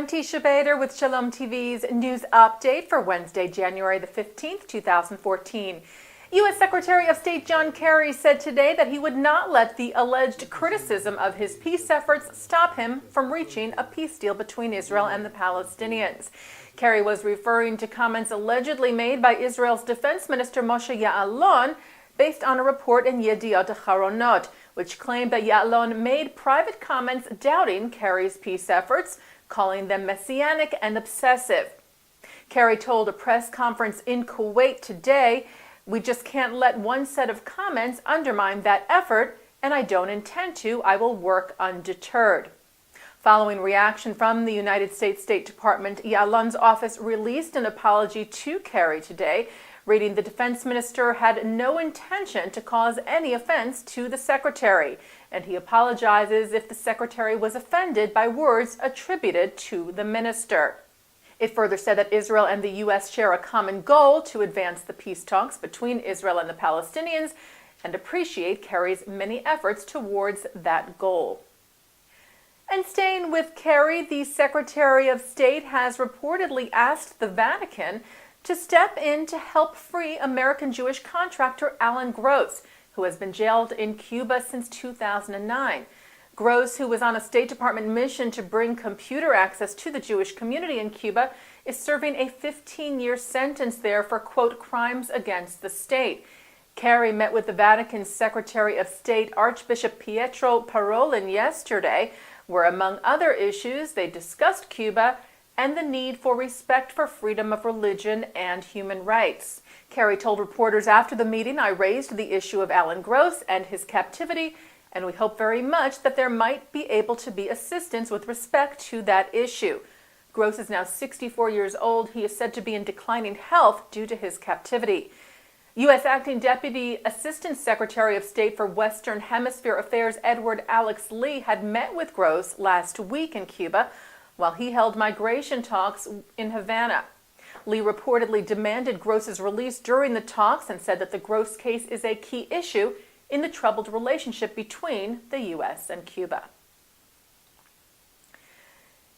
I'm Teisha Bader with Shalom TV's news update for Wednesday, January the 15th, 2014. U.S. Secretary of State John Kerry said today that he would not let the alleged criticism of his peace efforts stop him from reaching a peace deal between Israel and the Palestinians. Kerry was referring to comments allegedly made by Israel's Defense Minister Moshe Ya'alon based on a report in Yediot Aharonot, which claimed that Ya'alon made private comments doubting Kerry's peace efforts, calling them messianic and obsessive. Kerry told a press conference in Kuwait today, "We just can't let one set of comments undermine that effort, and I don't intend to. I will work undeterred." Following reaction from the United States State Department, Ya'alon's office released an apology to Kerry today, reading the defense minister had no intention to cause any offense to the secretary, and he apologizes if the secretary was offended by words attributed to the minister. It further said that Israel and the U.S. share a common goal to advance the peace talks between Israel and the Palestinians and appreciate Kerry's many efforts towards that goal. And staying with Kerry, the Secretary of State has reportedly asked the Vatican to step in to help free American Jewish contractor Alan Gross, who has been jailed in Cuba since 2009. Gross, who was on a State Department mission to bring computer access to the Jewish community in Cuba, is serving a 15-year sentence there for, quote, crimes against the state. Kerry met with the Vatican's Secretary of State, Archbishop Pietro Parolin, yesterday, where, among other issues, they discussed Cuba and the need for respect for freedom of religion and human rights. Kerry told reporters after the meeting, "I raised the issue of Alan Gross and his captivity, and we hope very much that there might be able to be assistance with respect to that issue." Gross is now 64 years old. He is said to be in declining health due to his captivity. U.S. Acting Deputy Assistant Secretary of State for Western Hemisphere Affairs Edward Alex Lee had met with Gross last week in Cuba while he held migration talks in Havana. Lee reportedly demanded Gross's release during the talks and said that the Gross case is a key issue in the troubled relationship between the U.S. and Cuba.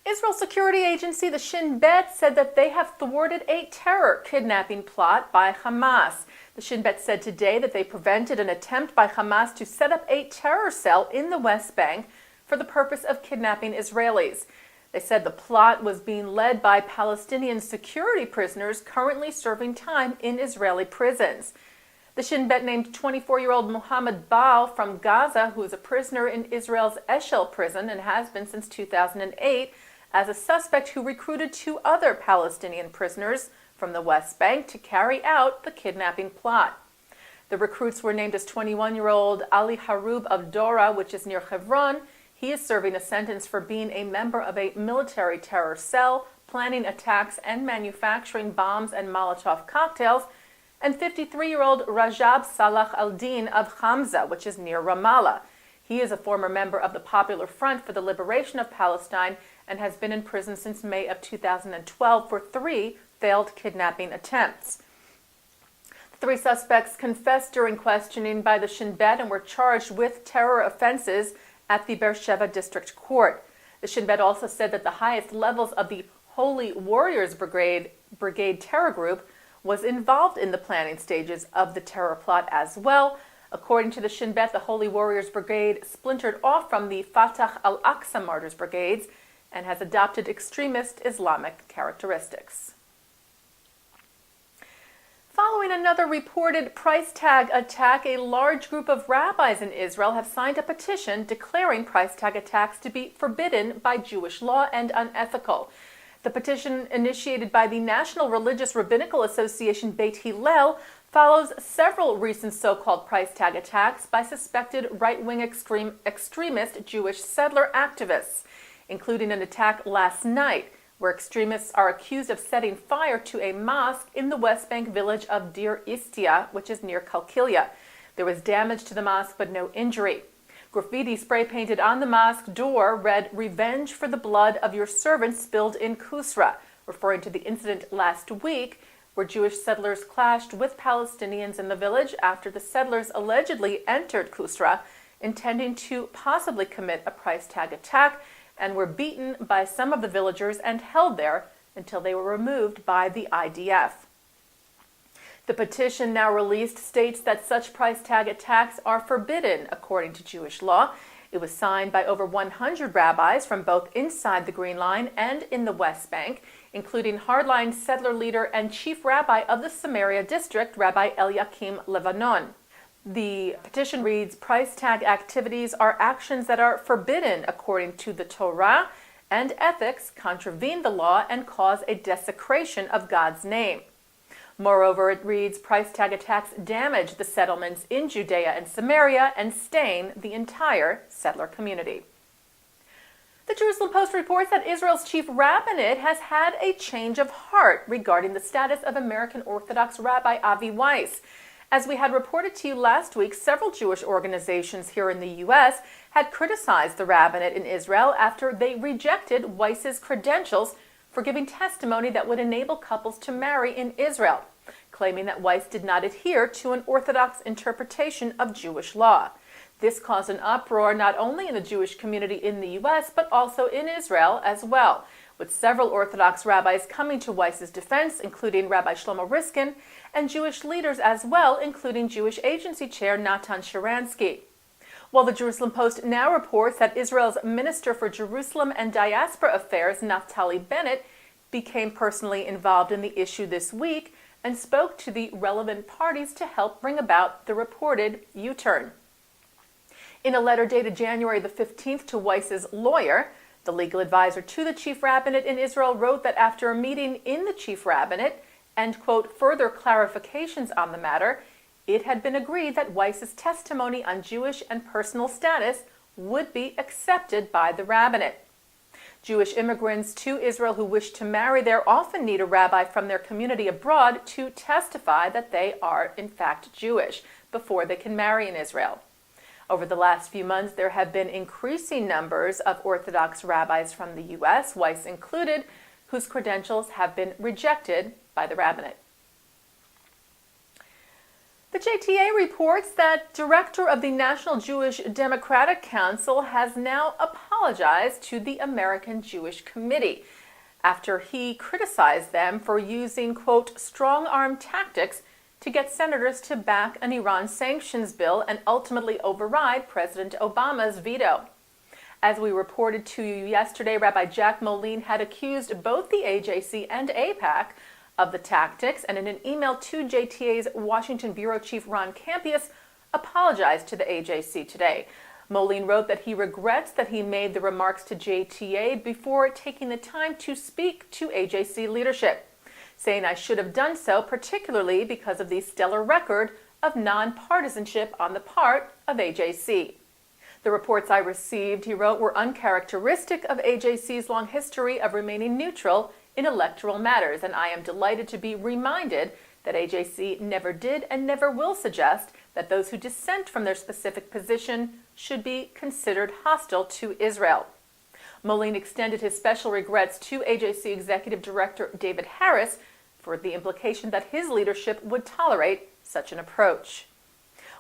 Israel security agency, the Shin Bet, said that they have thwarted a terror kidnapping plot by Hamas. The Shin Bet said today that they prevented an attempt by Hamas to set up a terror cell in the West Bank for the purpose of kidnapping Israelis. They said the plot was being led by Palestinian security prisoners currently serving time in Israeli prisons. The Shin Bet named 24-year-old Mohammed Baal from Gaza, who is a prisoner in Israel's Eshel prison and has been since 2008, as a suspect who recruited two other Palestinian prisoners from the West Bank to carry out the kidnapping plot. The recruits were named as 21-year-old Ali Harub of Dora, which is near Hebron. He is serving a sentence for being a member of a military terror cell, planning attacks and manufacturing bombs and Molotov cocktails, and 53-year-old Rajab Salah al-Din of Hamza, which is near Ramallah. He is a former member of the Popular Front for the Liberation of Palestine and has been in prison since May of 2012 for 3 failed kidnapping attempts. The 3 suspects confessed during questioning by the Shin Bet and were charged with terror offenses at the Beersheba District Court. The Shin Bet also said that the highest levels of the Holy Warriors Brigade terror group was involved in the planning stages of the terror plot as well. According to the Shin Bet, the Holy Warriors Brigade splintered off from the Fatah al-Aqsa Martyrs Brigades and has adopted extremist Islamic characteristics. Following another reported price tag attack, a large group of rabbis in Israel have signed a petition declaring price tag attacks to be forbidden by Jewish law and unethical. The petition, initiated by the National Religious Rabbinical Association Beit Hillel, follows several recent so-called price tag attacks by suspected right-wing extremist Jewish settler activists, including an attack last night where extremists are accused of setting fire to a mosque in the West Bank village of Deir Istia, which is near Kalkilia. There was damage to the mosque, but no injury. Graffiti spray painted on the mosque door read, "Revenge for the blood of your servants spilled in Kusra," referring to the incident last week where Jewish settlers clashed with Palestinians in the village after the settlers allegedly entered Kusra, intending to possibly commit a price tag attack, and were beaten by some of the villagers and held there until they were removed by the IDF. The petition now released states that such price tag attacks are forbidden according to Jewish law. It was signed by over 100 rabbis from both inside the Green Line and in the West Bank, including hardline settler leader and chief rabbi of the Samaria district, Rabbi Eliakim Levanon. The petition reads, price tag activities are actions that are forbidden according to the Torah, and ethics contravene the law and cause a desecration of God's name. Moreover, it reads, price tag attacks damage the settlements in Judea and Samaria and stain the entire settler community. The Jerusalem Post reports that Israel's chief rabbinate has had a change of heart regarding the status of American Orthodox Rabbi Avi Weiss. As we had reported to you last week, several Jewish organizations here in the U.S. had criticized the rabbinate in Israel after they rejected Weiss's credentials for giving testimony that would enable couples to marry in Israel, claiming that Weiss did not adhere to an Orthodox interpretation of Jewish law. This caused an uproar not only in the Jewish community in the U.S., but also in Israel as well, with several Orthodox rabbis coming to Weiss's defense, including Rabbi Shlomo Riskin, and Jewish leaders as well, including Jewish Agency Chair Natan Sharansky. While the Jerusalem Post now reports that Israel's Minister for Jerusalem and Diaspora Affairs, Naftali Bennett, became personally involved in the issue this week and spoke to the relevant parties to help bring about the reported U-turn. In a letter dated January the 15th to Weiss's lawyer, the legal advisor to the chief rabbinate in Israel wrote that after a meeting in the chief rabbinate and, quote, further clarifications on the matter, it had been agreed that Weiss's testimony on Jewish and personal status would be accepted by the rabbinate. Jewish immigrants to Israel who wish to marry there often need a rabbi from their community abroad to testify that they are, in fact, Jewish before they can marry in Israel. Over the last few months, there have been increasing numbers of Orthodox rabbis from the U.S., Weiss included, whose credentials have been rejected by the rabbinate. The JTA reports that director of the National Jewish Democratic Council has now apologized to the American Jewish Committee after he criticized them for using, quote, strong-arm tactics to get senators to back an Iran sanctions bill and ultimately override President Obama's veto. As we reported to you yesterday, Rabbi Jack Moline had accused both the AJC and AIPAC of the tactics, and in an email to JTA's Washington Bureau Chief Ron Campius, apologized to the AJC today. Moline wrote that he regrets that he made the remarks to JTA before taking the time to speak to AJC leadership, saying, I should have done so, particularly because of the stellar record of nonpartisanship on the part of AJC. The reports I received, he wrote, were uncharacteristic of AJC's long history of remaining neutral in electoral matters, and I am delighted to be reminded that AJC never did and never will suggest that those who dissent from their specific position should be considered hostile to Israel. Moline extended his special regrets to AJC Executive Director David Harris for the implication that his leadership would tolerate such an approach.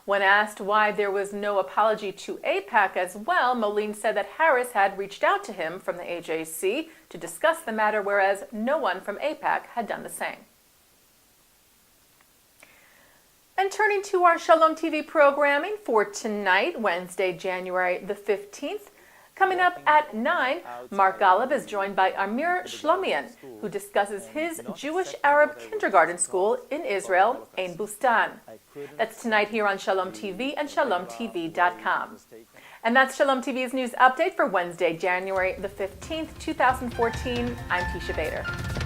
When asked why there was no apology to AIPAC as well, Moline said that Harris had reached out to him from the AJC to discuss the matter, whereas no one from AIPAC had done the same. And turning to our Shalom TV programming for tonight, Wednesday, January the 15th, coming up at 9, Mark Golub is joined by Amir Shlomian, who discusses his Jewish Arab kindergarten school in Israel, Ein Bustan. That's tonight here on Shalom TV and ShalomTV.com. And that's Shalom TV's news update for Wednesday, January the 15th, 2014. I'm Teisha Bader.